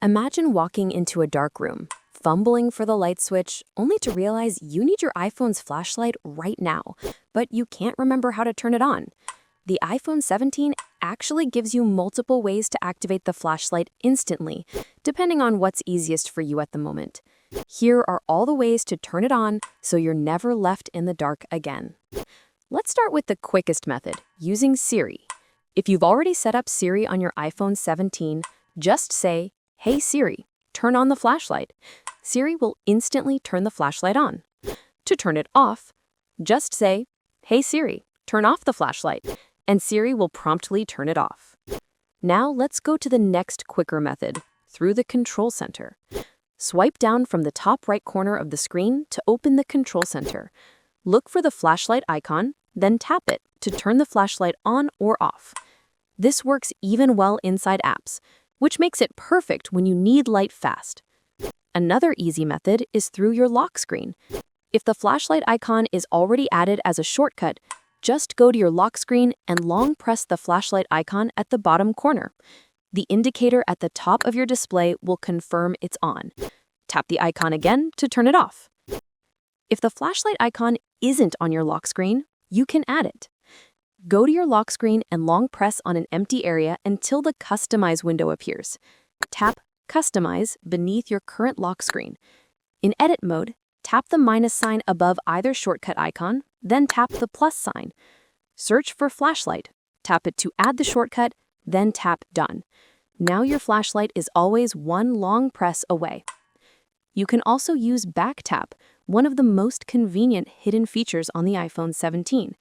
Imagine walking into a dark room, fumbling for the light switch, only to realize you need your iPhone's flashlight right now, but you can't remember how to turn it on. The iPhone 17 actually gives you multiple ways to activate the flashlight instantly, depending on what's easiest for you at the moment. Here are all the ways to turn it on so you're never left in the dark again. Let's start with the quickest method, using Siri. If you've already set up Siri on your iPhone 17, just say, "Hey Siri, turn on the flashlight." Siri will instantly turn the flashlight on. To turn it off, just say, "Hey Siri, turn off the flashlight," and Siri will promptly turn it off. Now let's go to the next quicker method, through the control center. Swipe down from the top right corner of the screen to open the control center. Look for the flashlight icon, then tap it to turn the flashlight on or off. This works even well inside apps, which makes it perfect when you need light fast. Another easy method is through your lock screen. If the flashlight icon is already added as a shortcut, just go to your lock screen and long press the flashlight icon at the bottom corner. The indicator at the top of your display will confirm it's on. Tap the icon again to turn it off. If the flashlight icon isn't on your lock screen, you can add it. Go to your lock screen and long press on an empty area until the Customize window appears. Tap Customize beneath your current lock screen. In edit mode, tap the minus sign above either shortcut icon, then tap the plus sign. Search for flashlight. Tap it to add the shortcut, then tap Done. Now your flashlight is always one long press away. You can also use back tap, one of the most convenient hidden features on the iPhone 17.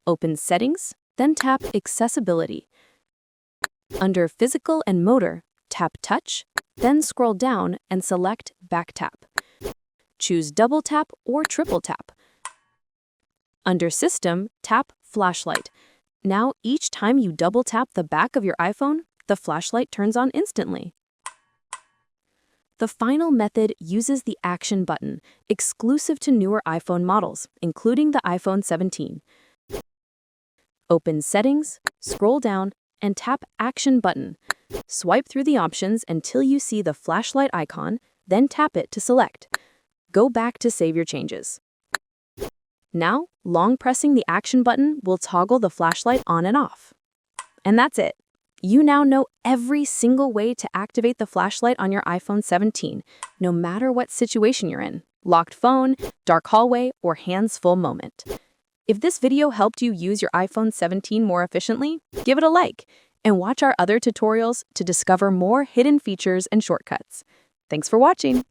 Open Settings, then tap Accessibility. Under Physical and Motor, tap Touch, then scroll down and select Back Tap. Choose Double Tap or Triple Tap. Under System, tap Flashlight. Now each time you double tap the back of your iPhone, the flashlight turns on instantly. The final method uses the Action button, exclusive to newer iPhone models, including the iPhone 17. Open Settings, scroll down, and tap Action button. Swipe through the options until you see the flashlight icon, then tap it to select. Go back to save your changes. Now, long pressing the Action button will toggle the flashlight on and off. And that's it. You now know every single way to activate the flashlight on your iPhone 17, no matter what situation you're in, locked phone, dark hallway, or hands-full moment. If this video helped you use your iPhone 17 more efficiently, give it a like, and watch our other tutorials to discover more hidden features and shortcuts. Thanks for watching.